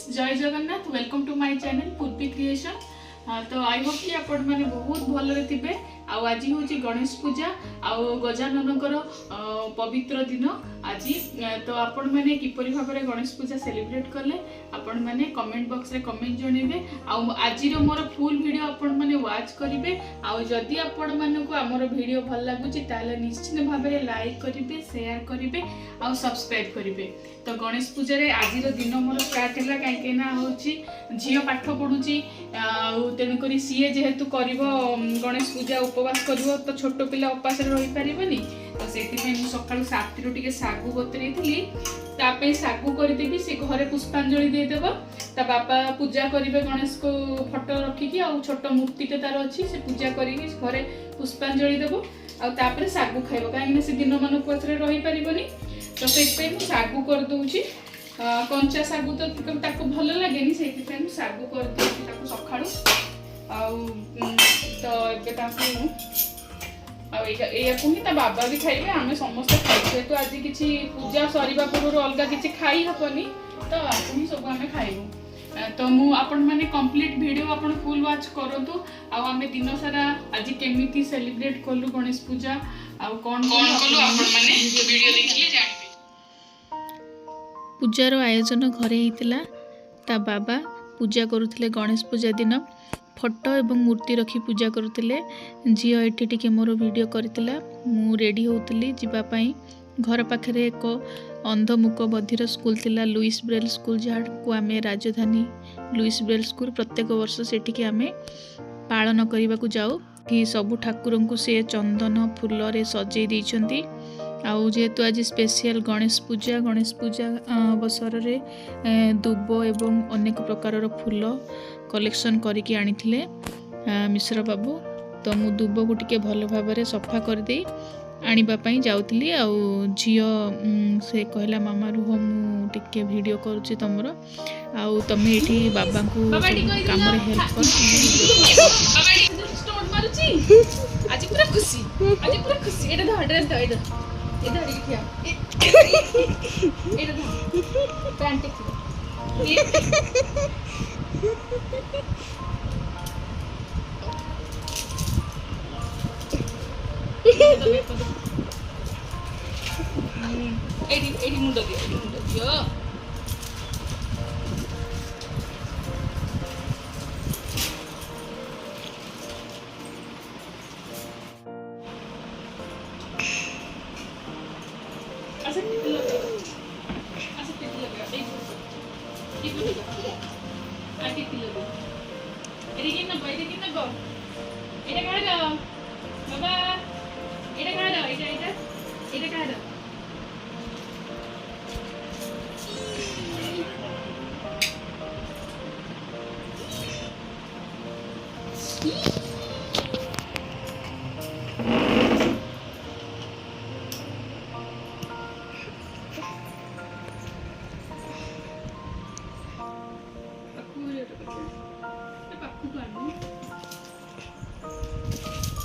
जय Jagannath welcome to my channel Purvi creation. तो I hope कि आपण मैंने बहुत भलरे थे। आज हूँ गणेश पूजा आउ गजानन पवित्र दिन आज। तो आपण मैंने किपरि भाव में गणेश पूजा सेलिब्रेट कले आपण मैंने कमेंट बॉक्स रे कमेंट जणेबे। आज मोर फुल वीडियो आपण मैंने वाच करेंगे। आदि आपण मानक आमर वीडियो भल लगुच निश्चित भाव में लाइक करेंगे, शेयर करेंगे और सब्सक्राइब करेंगे। तो गणेश पूजा रे आज दिन मोर स्टार्ट है कहीं हूँ झील पाठ पढ़ुची तेणुक सी जेहेतु कर गणेश पूजा उपवास कर तो छोट पिला उपास रही पारनि। तो से सका 7 टे सागु बतरी थी सागु करदेवी से घरे पुष्पांजलि देदेव। ता बापा पूजा करेंगे गणेश को फोटो रखिकी आ छोट मूर्ति तार अच्छी से पूजा करके घरे पुष्पांजलि देव आपर सागु खाइब कहीं से दिन मान उपवास रही पारनि। तो से सागु कर दूची कंचा सागु तो भल लगे से सागु कर दूची सका तो ही बाबा भी खाइबे आम समस्ते खाइबे। तो आज किसी पूजा सरिबा पूर्व अलग किसी खाई हेनी तो आपको ही सब आम खाइबू। तो मु आपण माने कंप्लीट वीडियो आपण फुल वाच करंतु। आम दिन सारा आज केमिति सेलिब्रेट कलु गणेश पूजा आ कौन कलु आपण माने वीडियो देखिले जानिबे। पूजार आयोजन घरे होता। ता बाबा पूजा करुले गणेश पूजा दिन फोटो एवं मूर्ति रखी पूजा करुले। झील एठी टिके मोर वीडियो करथिला। मु रेडी होतली जीवापाई। घर पाखरे एक अंधमुक बधिर स्कूल थिला लुइस ब्रेल स्कूल जहाँ को आम राजधानी लुइस ब्रेल स्कूल प्रत्येक वर्ष सेठिके आम पालन करने को जाऊ कि सबु ठाकुर को से चंदन फूल रे सजई देइछंती। आउ जेहेतु आज स्पेशल गणेश पूजा अवसर रे दुब एवं अनेक प्रकार फूल कलेक्शन करके आनी मिश्र बाबू। तो मु दुब को टिके भल भाव में सफा करदे आने जाऊली। झील से कहला मामा रुह मु टिके वीडियो करुच्ची तुमर आउ तुम ये बाबा को काम हेल्प कर। आज पूरा खुशी आज पूरा खुशी एटा ध ड्रेस द एटा एटा रे खिया एटा ध पैंट खिया एडी मुंडो दियो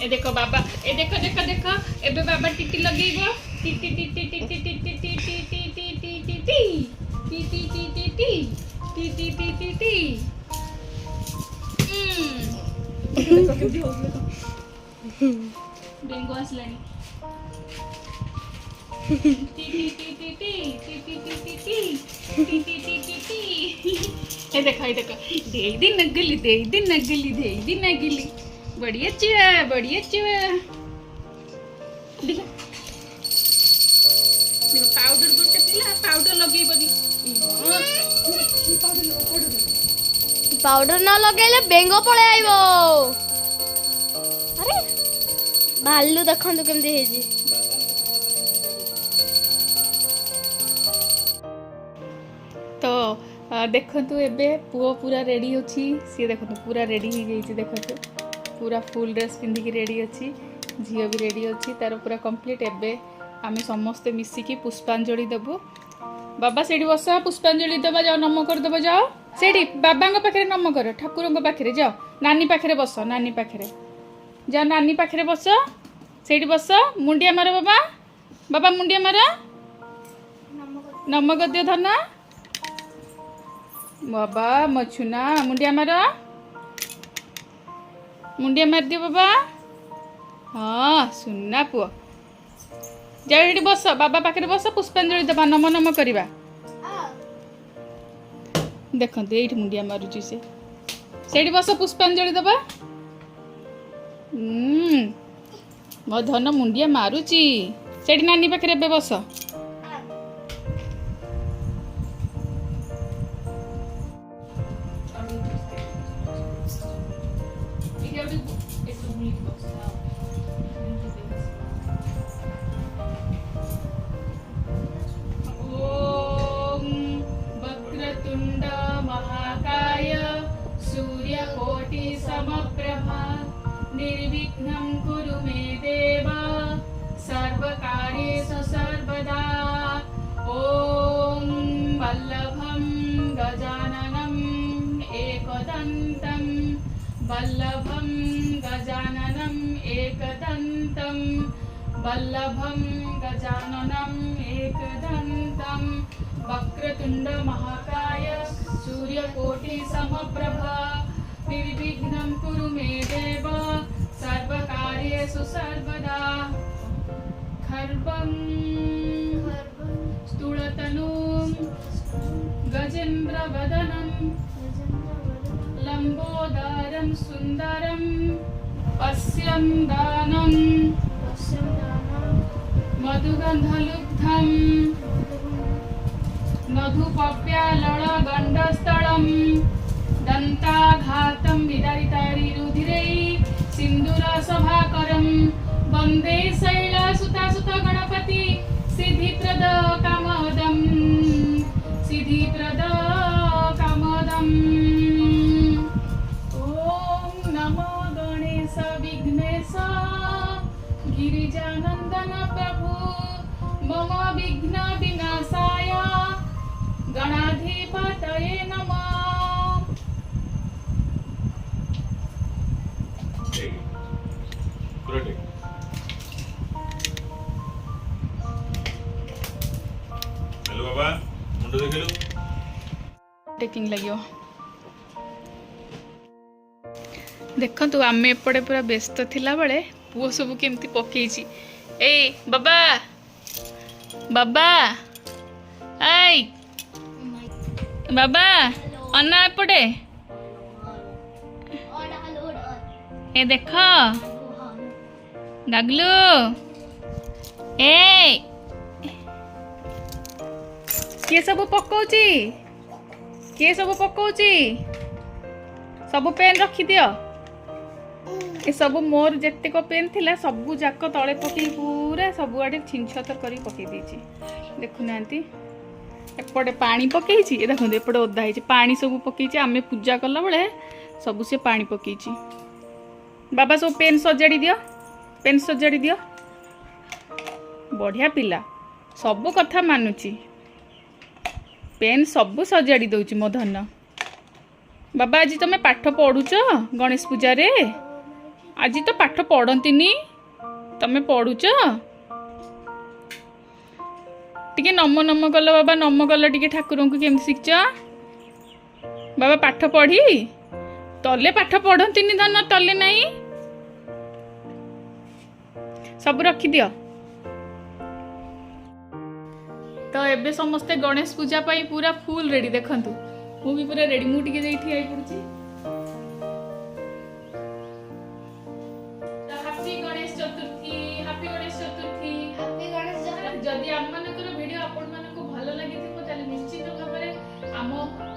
ए देखो बाबा ए देखो देखो देखो एबे बाबा टिटी लगेइबो टिटी टिटी टिटी टिटी टिटी टिटी टिटी टिटी टिटी टिटी टिटी टिटी देखो केमती होगलो बेंगो आसलानी टिटी टिटी टिटी टिटी टिटी टिटी टिटी ए देखो दे दिन नगली दे दिन नगली दे दिन नगली बड़ी अच्छी है बड़ी अच्छी है। देखो देखो पाउडर गोटे पिला पाउडर लगे बनी पाउडर ना लगेले बेंगो पळे आइबो। अरे भालू देखंतु केमदी हेजी। तो देखंतु एबे पुओ पूरा रेडी अछि सी देखंतु पूरा रेडी हो गई देखंतु पूरा फुल ड्रेस पिंधिकी रेडी अच्छी। झील भी रेडी अच्छी तार पूरा कंप्लीट। एबे आम समस्ते मिसिकी पुष्पांजलि देबू। बाबा सेठी बस पुष्पांजलि देवा जाओ नम कर देव जाओ सेठी बाबा पाखे नम कर ठाकुर पाखे जाओ नानी पाखे बस नानी पाखे जाओ नानी पाखे बस सेठी बस मुंडिया मार बाबा बाबा मुंडिया मार नम कर दियो धना बाबा मो छुना मुंडिया मार मुंडिया मार दियो बाबा हाँ सुना पुओ जाओ ये बस बाबा पाखे बस पुष्पांजलि दबा नम नम करवा देखते ये मुंडिया मारुची से बस पुष्पांजलि दबा मो धन मुंडिया मारुची से नानी पाखे बस वक्रतुंड महाकाय सूर्यकोटि समप्रभा निर्विघ्नं कुरु मे देव सर्वकार्येषु सर्वदा ॐ वल्लभं गजाननम् एकदन्तं वल्लभं गजाननम् एकदन्तं वल्लभं गजाननम् एकदन्तं वक्रतुंड महाकाय सूर्यकोटि समप्रभा निर्विघ्नं कुरु मे देव सर्वकार्येषु सर्वदा खर्वं स्थूलतनुं गजेन्द्रवदनं लंबोदरं सुन्दरं पश्यं दानं मधुगन्धलुब्धं मधुपव्यालगण्डस्थलं दन्ताघातं विदारितारिरुधिरै सिन्दूरसभाकरं वन्दे शैलसुतासुत गणपति सिद्धिप्रद कामदं सिद्धिप्रद कामदम् ॐ नमो गणेश विघ्नेश गिरिजानन्दन प्रभु मम विघ्न विनाशाय गणाधिपतये नमः। हेलो बाबा मुंड देखिलु टेकिंग लगियो देखंतु आमे एपटे पूरा व्यस्त थिला बेले पुओ सब केमती पकेइची ए बाबा बाबा आई बाबा अन्ना एपटे ए देख गागलू ए किए सब पकाउची किए सब पकाउची सब पेन रखी दियो ए सब मोर जेतेक पेन थिला सबु जाक तले पकई पूरा सबुआडे छिनछतर करी पकई देछि देखु नांती एपटे पानी पकईछि ए देखो एपटे ओदा हिछि पानी सब पकईछि आमे पूजा कला बेले सब से पानी पकईछि बाबा सब पेन सजाड़ी दियो बढ़िया पिला सब कथा मानुची पेन सब सजाड़ी दउछि मो धन बाबा आज तुम पाठ पढ़ुच गणेश पूजा रे आज तो पाठ पढ़ंतीनी तमे पढ़ुच टिके नम नम कल बाबा नम कल टिके ठाकुर को केमती शिखच बाबा पाठ पढ़ी तले पाठ पढ़ंतीनी धन तले नहीं सब रखी दियो तो एबे समस्ते गणेश पूजा पाई पूरा फुल रेडी देखंतु मु भी पूरा रेडी मु टिके जाई ठियाई पड़ुची happy Ganesh Chaturthi happy Ganesh Chaturthi happy Ganesh Chaturthi जदि हम मानकर वीडियो आपण मानको भलो लागि थिबो ताले निश्चित भाबरे हम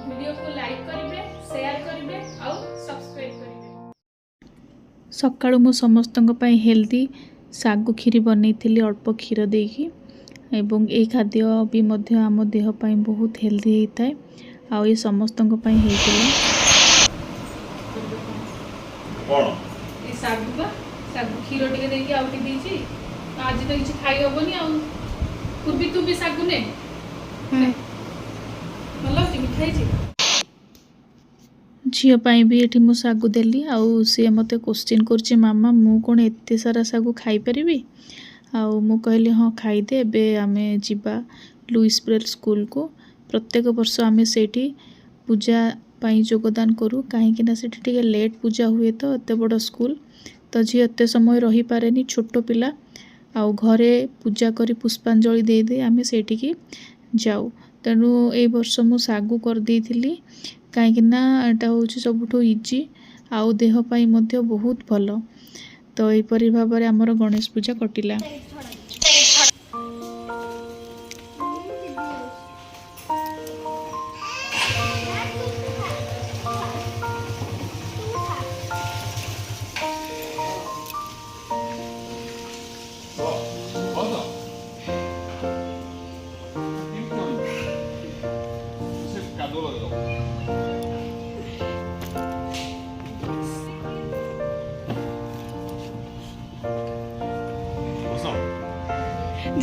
वीडियो को लाइक करिवे शेयर करिवे और सब्सक्राइब करिवे सकाळु मु समस्तଙ୍କ ପାଇଁ हेल्दी सागु खीरी बनैथिली अल्प क्षीर देकी एवं ए खाद्य भी मध्य आम देह ପାଇଁ बहुत हेल्दी होता है आ ये समस्तଙ୍କ ପାଇଁ ହେଇଥିଲା कोन ए सागु खीर टिके देकी आउटी देछि आज तो किछ खाई होबनी आ पूर्वी तू भी सागु ने भलो छी मिठाई छी झील भी ये मु सागु देली आउ सी मते क्वेश्चन करछि मामा मु कोन एते सारा सागु खाई परिबी आउ मु कहली हाँ खाईदे एबे आमे जिबा लुइस ब्रेल स्कूल को प्रत्येक वर्ष आमे सेठी ପୂଜା ପାଇଁ ଯୋଗଦାନ କରୁ, କାହିଁକିନା ସେଠି ଟିକେ ଲେଟ୍ ପୂଜା ହୁଏ ତ ଏତେ ବଡ଼ ସ୍କୁଲ, ତ ଝିଅ ଏତେ ସମୟ ରହିପାରେନି, ଛୋଟ ପିଲା, ଆଉ ଘରେ ପୂଜା କରି ପୁଷ୍ପାଞ୍ଜଳି ଦେଇଦେଇ ଆମେ ସେଇଠିକି ଯାଉ। ତେଣୁ ଏଇ ବର୍ଷ ମୁଁ ଶାଗୁ କରିଦେଇଥିଲି, କାହିଁକିନା ଏଇଟା ହେଉଛି ସବୁଠୁ ଇଜି ଆଉ ଦେହ ପାଇଁ ମଧ୍ୟ ବହୁତ ଭଲ। ତ ଏହିପରି ଭାବରେ ଆମର ଗଣେଶ ପୂଜା କଟିଲା।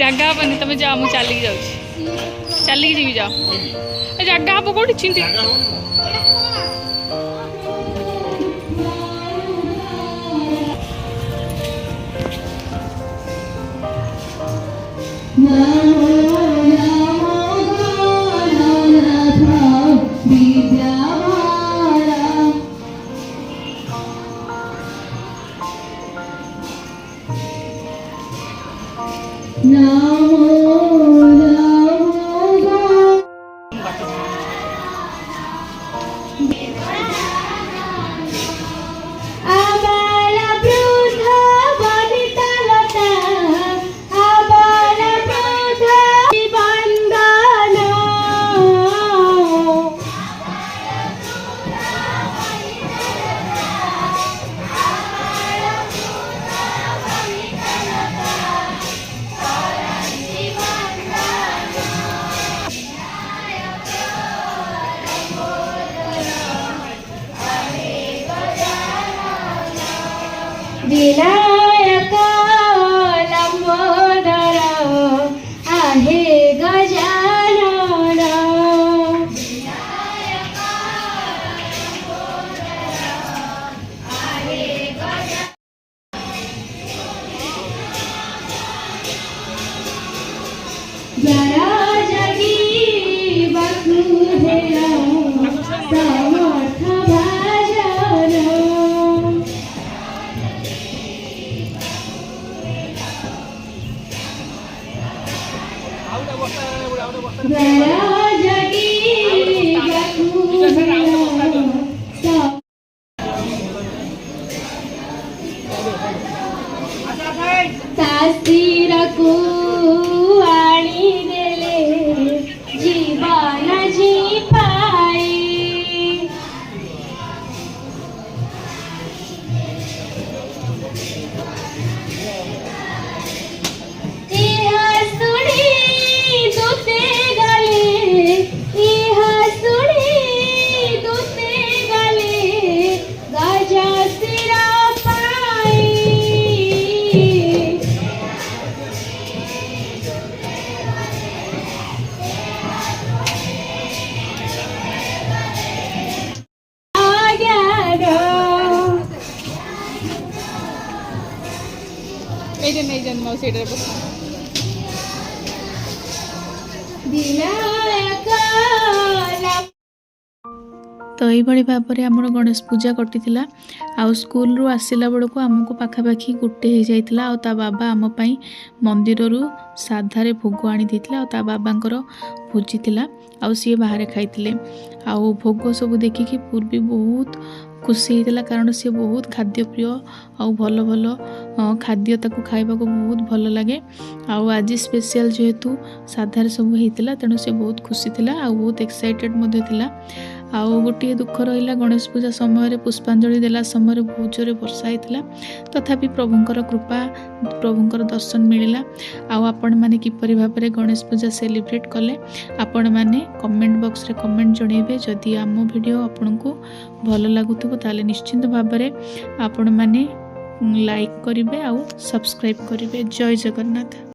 ଜାଗା ହବନି, ତମେ ଯାଅ, ମୁଁ ଚାଲିକି ଯାଉଛି, ଚାଲିକି ଯିବି, ଯାଅ। ଜାଗା ହବ କୋଉଠି ଚିନ୍ତି विनायक लंबोदर आहे गजानन। जरा जगी बसुधेरा समर्थ भजन। जरा जगी बसुधेरा तासीर को आनी देले जीवन जी पाई। यह सुनी दूते गले, यह सुनी दूते गले गजा सिरा पाई। ତ ଏଇଭଳି ଭାବରେ ଆମର ଗଣେଶ ପୂଜା କଟିଥିଲା। ଆଉ ସ୍କୁଲରୁ ଆସିଲା ବେଳକୁ ଆମକୁ ପାଖାପାଖି 1 ହେଇଯାଇଥିଲା। ଆଉ ତା ବାବା ଆମ ପାଇଁ ମନ୍ଦିରରୁ ସାଧାରେ ଭୋଗ ଆଣି ଦେଇଥିଲେ। ଆଉ ତା ବାବାଙ୍କର ଭୋଜି ଥିଲା, ଆଉ ସିଏ ବାହାରେ ଖାଇଥିଲେ। ଆଉ ଭୋଗ ସବୁ ଦେଖିକି ପୂର୍ବୀ ବହୁତ ଖୁସି ହେଇଥିଲା, କାରଣ ସିଏ ବହୁତ ଖାଦ୍ୟପ୍ରିୟ ଆଉ ଭଲ ଭଲ ଖାଦ୍ୟ ତାକୁ ଖାଇବାକୁ ବହୁତ ଭଲ ଲାଗେ। ଆଉ ଆଜି ସ୍ପେଶିଆଲ ଯେହେତୁ ସାଧାରେ ସବୁ ହେଇଥିଲା, ତେଣୁ ସେ ବହୁତ ଖୁସି ଥିଲା ଆଉ ବହୁତ ଏକ୍ସାଇଟେଡ଼ ମଧ୍ୟ ଥିଲା। ଆଉ ଗୋଟିଏ ଦୁଃଖ ରହିଲା, ଗଣେଶ ପୂଜା ସମୟରେ ପୁଷ୍ପାଞ୍ଜଳି ଦେଲା ସମୟରେ ବହୁତ ଜୋରେ ବର୍ଷା ହେଇଥିଲା, ତଥାପି ପ୍ରଭୁଙ୍କର କୃପା, ପ୍ରଭୁଙ୍କର ଦର୍ଶନ ମିଳିଲା। ଆଉ ଆପଣମାନେ କିପରି ଭାବରେ ଗଣେଶ ପୂଜା ସେଲିବ୍ରେଟ୍ କଲେ, ଆପଣମାନେ କମେଣ୍ଟ ବକ୍ସରେ କମେଣ୍ଟ ଜଣାଇବେ। ଯଦି ଆମ ଭିଡ଼ିଓ ଆପଣଙ୍କୁ ଭଲ ଲାଗୁଥିବ ତାହେଲେ ନିଶ୍ଚିନ୍ତ ଭାବରେ ଆପଣମାନେ ଲାଇକ୍ କରିବେ ଆଉ ସବସ୍କ୍ରାଇବ୍ କରିବେ। ଜୟ ଜଗନ୍ନାଥ।